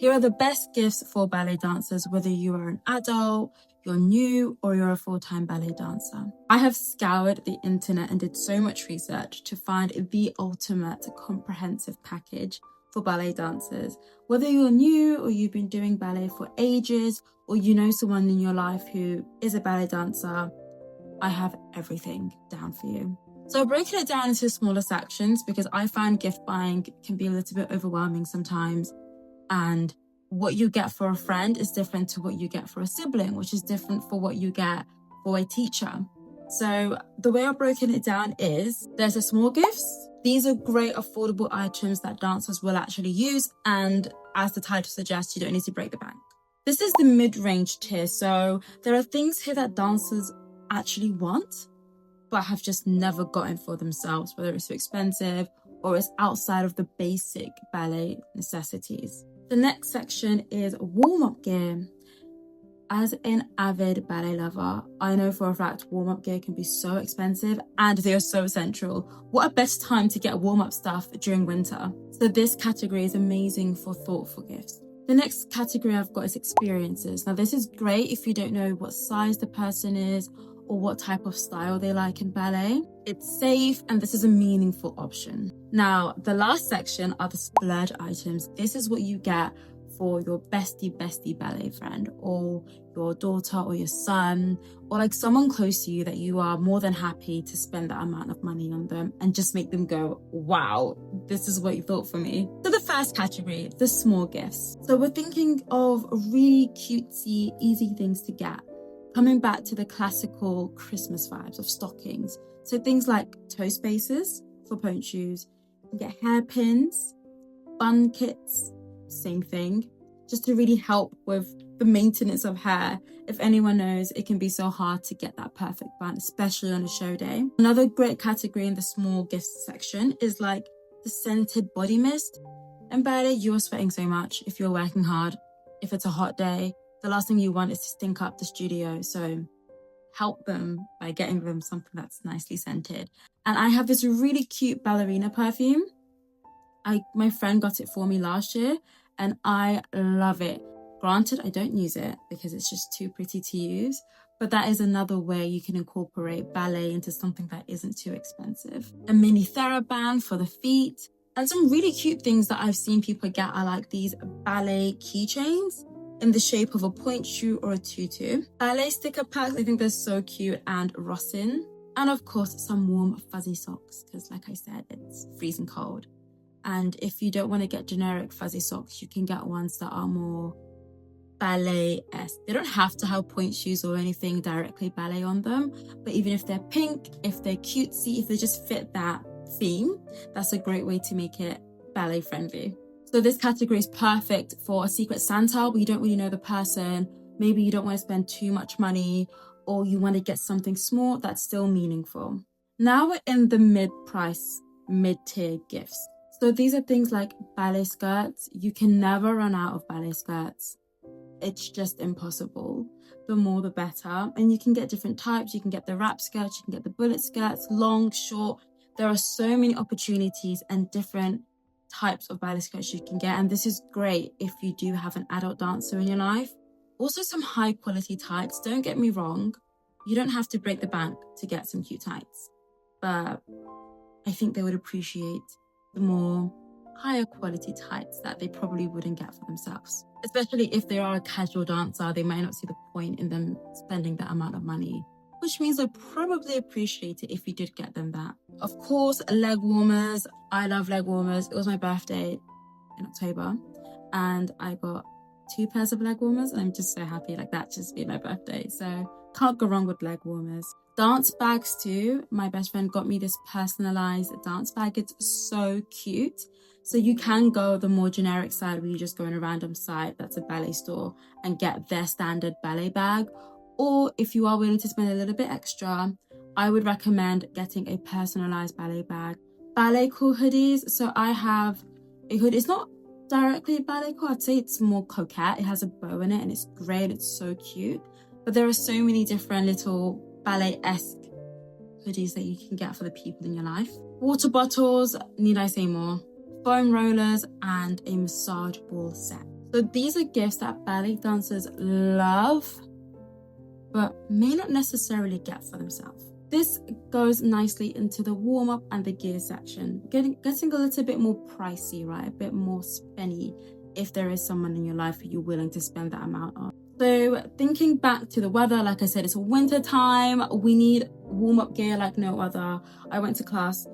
Here are the best gifts for ballet dancers, whether you are an adult, you're new, or you're a full-time ballet dancer. I have scoured the internet and did so much research to find the ultimate comprehensive package for ballet dancers. Whether you're new or you've been doing ballet for ages, or you know someone in your life who is a ballet dancer, I have everything down for you. So I've broken it down into smaller sections because I find gift buying can be a little bit overwhelming sometimes. And what you get for a friend is different to what you get for a sibling, which is different for what you get for a teacher. So the way I've broken it down is there's a small gifts. These are great affordable items that dancers will actually use. And as the title suggests, you don't need to break the bank. This is the mid-range tier. So there are things here that dancers actually want, but have just never gotten for themselves, whether it's too expensive or it's outside of the basic ballet necessities. The next section is warm-up gear. As an avid ballet lover, I know for a fact warm-up gear can be so expensive and they are so essential. What a best time to get warm-up stuff during winter. So this category is amazing for thoughtful gifts. The next category I've got is experiences. Now this is great if you don't know what size the person is or what type of style they like in ballet. It's safe and this is a meaningful option. Now, the last section are the splurge items. This is what you get for your bestie ballet friend or your daughter or your son or like someone close to you that you are more than happy to spend that amount of money on them and just make them go, wow, this is what you thought for me. So the first category, the small gifts. So we're thinking of really cutesy, easy things to get. Coming back to the classical Christmas vibes of stockings. So things like toe spacers for point shoes. You can get hairpins, bun kits, same thing, just to really help with the maintenance of hair. If anyone knows, it can be so hard to get that perfect bun, especially on a show day. Another great category in the small gifts section is like the scented body mist. In ballet, you're sweating so much if you're working hard. If it's a hot day, the last thing you want is to stink up the studio. So help them by getting them something that's nicely scented. And I have this really cute ballerina perfume. My friend got it for me last year and I love it. Granted, I don't use it because it's just too pretty to use, but that is another way you can incorporate ballet into something that isn't too expensive. A mini TheraBand for the feet. And some really cute things that I've seen people get are like these ballet keychains in the shape of a point shoe or a tutu. Ballet sticker packs, I think they're so cute and rosin. And of course, some warm fuzzy socks, because like I said, it's freezing cold. And if you don't want to get generic fuzzy socks, you can get ones that are more ballet-esque. They don't have to have point shoes or anything directly ballet on them, but even if they're pink, if they're cutesy, if they just fit that theme, that's a great way to make it ballet friendly. So this category is perfect for a Secret Santa where you don't really know the person. Maybe you don't want to spend too much money or you want to get something small that's still meaningful. Now we're in the mid-price, mid-tier gifts. So these are things like ballet skirts. You can never run out of ballet skirts. It's just impossible. The more the better. And you can get different types. You can get the wrap skirts, you can get the bullet skirts, long, short. There are so many opportunities and different types of ballet skirts you can get, and this is great if you do have an adult dancer in your life. Also some high quality tights. Don't get me wrong, you don't have to break the bank to get some cute tights, but I think they would appreciate the more higher quality tights that they probably wouldn't get for themselves. Especially if they are a casual dancer, they might not see the point in them spending that amount of money, which means they'll probably appreciate it if you did get them that. Of course, leg warmers. I love leg warmers. It was my birthday in October and I got 2 pairs of leg warmers and I'm just so happy like that just being my birthday. So can't go wrong with leg warmers. Dance bags too. My best friend got me this personalized dance bag. It's so cute. So you can go the more generic side where you just go in a random site that's a ballet store and get their standard ballet bag. Or if you are willing to spend a little bit extra, I would recommend getting a personalized ballet bag. Ballet core hoodies. So I have a hoodie. It's not directly a ballet core. I'd say it's more coquette. It has a bow in it and it's great. It's so cute. But there are so many different little ballet-esque hoodies that you can get for the people in your life. Water bottles, need I say more? Foam rollers and a massage ball set. So these are gifts that ballet dancers love, but may not necessarily get for themselves. This goes nicely into the warm-up and the gear section, getting a little bit more pricey, right? A bit more spenny if there is someone in your life who you're willing to spend that amount on. So thinking back to the weather, like I said, it's winter time. We need warm-up gear like no other. I went to class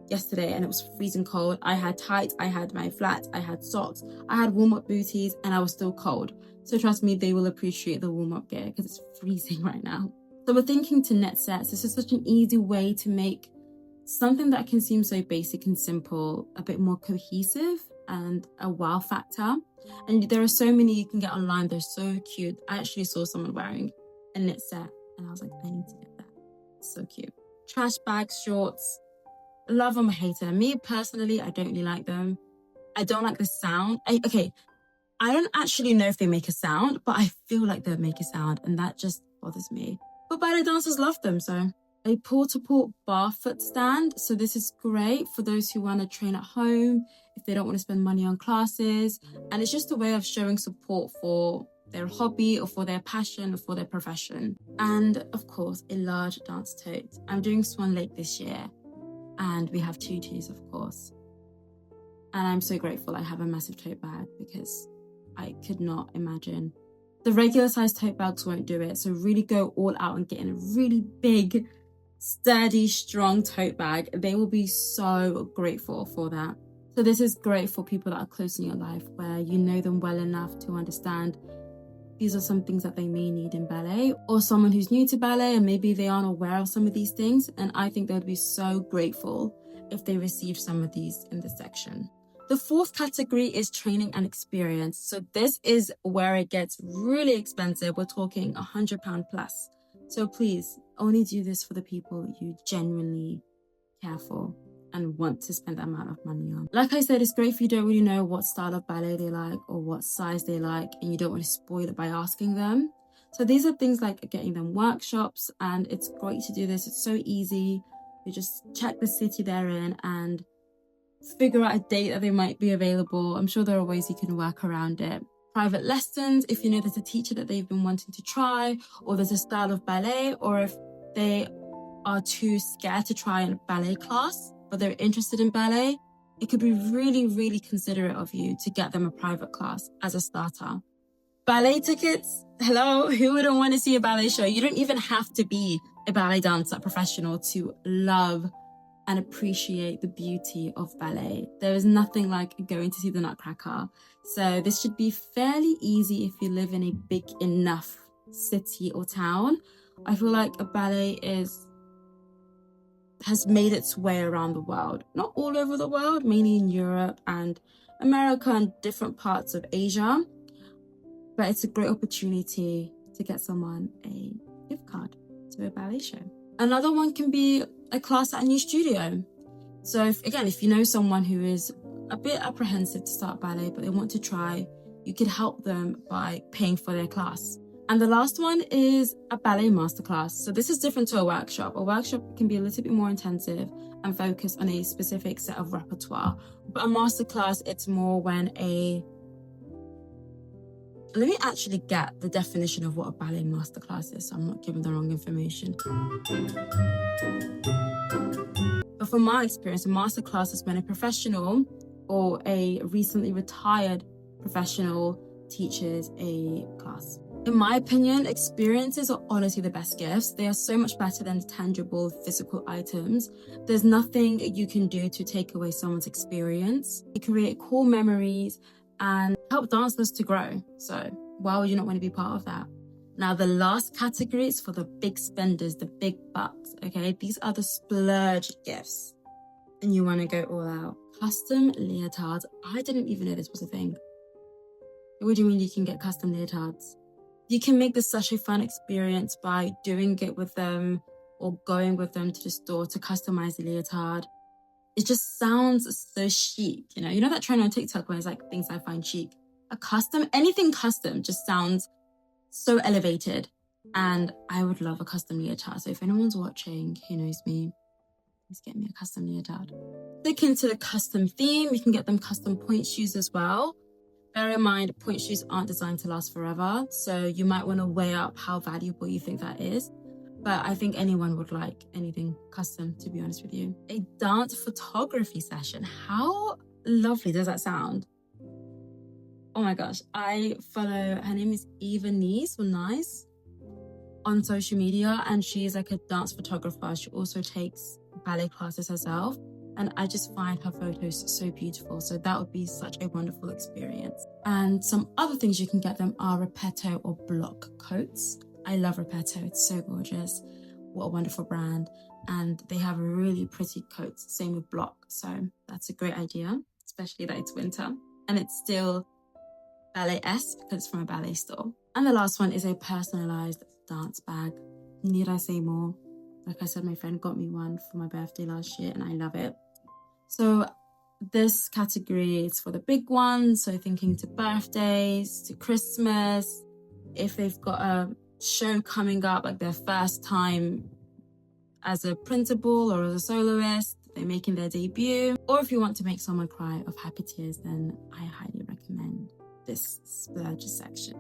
yesterday and it was freezing cold. I had tights, I had my flats, I had socks, I had warm-up booties, and I was still cold. So trust me, they will appreciate the warm-up gear because it's freezing right now. So we're thinking to knit sets. This is such an easy way to make something that can seem so basic and simple a bit more cohesive and a wow factor. And there are so many you can get online. They're so cute. I actually saw someone wearing a knit set and I was like, I need to get that. It's so cute. Trash bags, shorts. Love them or hate them. Me personally, I don't really like them. I don't like the sound. I don't actually know if they make a sound, but I feel like they make a sound and that just bothers me. But ballet dancers love them, so. A portable barfoot stand. So this is great for those who want to train at home, if they don't want to spend money on classes. And it's just a way of showing support for their hobby or for their passion or for their profession. And of course, a large dance tote. I'm doing Swan Lake this year and we have tutus, of course. And I'm so grateful I have a massive tote bag because I could not imagine. The regular size tote bags won't do it. So really go all out and get in a really big, sturdy, strong tote bag. They will be so grateful for that. So this is great for people that are close in your life where you know them well enough to understand these are some things that they may need in ballet, or someone who's new to ballet and maybe they aren't aware of some of these things. And I think they would be so grateful if they received some of these in this section. The fourth category is training and experience. So this is where it gets really expensive. We're talking £100 plus. So please only do this for the people you genuinely care for and want to spend that amount of money on. Like I said, it's great if you don't really know what style of ballet they like or what size they like and you don't want to spoil it by asking them. So these are things like getting them workshops, and it's great to do this. It's so easy. You just check the city they're in and figure out a date that they might be available. I'm sure there are ways you can work around it. Private lessons, if you know there's a teacher that they've been wanting to try, or there's a style of ballet, or if they are too scared to try a ballet class, but they're interested in ballet, it could be really, really considerate of you to get them a private class as a starter. Ballet tickets, hello, who wouldn't want to see a ballet show? You don't even have to be a ballet dancer professional to love and appreciate the beauty of ballet. There is nothing like going to see the Nutcracker. So this should be fairly easy if you live in a big enough city or town. I feel like a ballet has made its way around the world. Not all over the world, mainly in Europe and America and different parts of Asia. But it's a great opportunity to get someone a gift card to a ballet show. Another one can be a class at a new studio. So if you know someone who is a bit apprehensive to start ballet, but they want to try, you could help them by paying for their class. And the last one is a ballet masterclass. So this is different to a workshop. A workshop can be a little bit more intensive and focus on a specific set of repertoire. But a masterclass, it's more when let me actually get the definition of what a ballet masterclass is, so I'm not giving the wrong information. But from my experience, a masterclass is when a professional or a recently retired professional teaches a class. In my opinion, experiences are honestly the best gifts. They are so much better than tangible physical items. There's nothing you can do to take away someone's experience. You create cool memories and help dancers to grow. So why would you not want to be part of that? Now, the last category is for the big spenders, the big bucks, okay? These are the splurge gifts. And you want to go all out. Custom leotards. I didn't even know this was a thing. What do you mean you can get custom leotards? You can make this such a fun experience by doing it with them or going with them to the store to customize the leotard. It just sounds so chic, you know that trend on TikTok where it's like things I find chic. Anything custom just sounds so elevated. And I would love a custom leotard. So if anyone's watching who knows me, please get me a custom leotard. Look into the custom theme. You can get them custom point shoes as well. Bear in mind, point shoes aren't designed to last forever, so you might want to weigh up how valuable you think that is. But I think anyone would like anything custom, to be honest with you. A dance photography session. How lovely does that sound? Oh my gosh, I follow, her name is Eva Nice or Nice on social media, and she's like a dance photographer. She also takes ballet classes herself, and I just find her photos so beautiful. So that would be such a wonderful experience. And some other things you can get them are Repetto or block coats. I love Repetto, it's so gorgeous. What a wonderful brand. And they have really pretty coats, same with block. So that's a great idea, especially that it's winter. And it's still ballet-esque because it's from a ballet store. And the last one is a personalized dance bag. Need I say more? Like I said, my friend got me one for my birthday last year and I love it. So this category is for the big ones. So thinking to birthdays, to Christmas, if they've got a show coming up, like their first time as a principal or as a soloist, they're making their debut, or if you want to make someone cry of happy tears, then I highly recommend this Splurge section.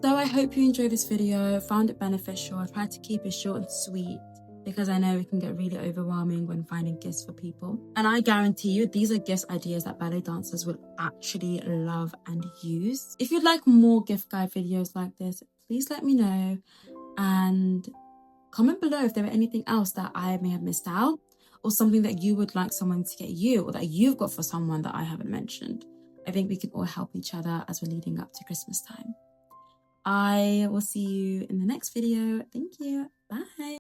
So I hope you enjoyed this video, found it beneficial. I tried to keep it short and sweet because I know it can get really overwhelming when finding gifts for people. And I guarantee you, these are gift ideas that ballet dancers will actually love and use. If you'd like more gift guide videos like this, please let me know, and comment below if there were anything else that I may have missed out, or something that you would like someone to get you, or that you've got for someone that I haven't mentioned. I think we can all help each other as we're leading up to Christmas time. I will see you in the next video. Thank you. Bye.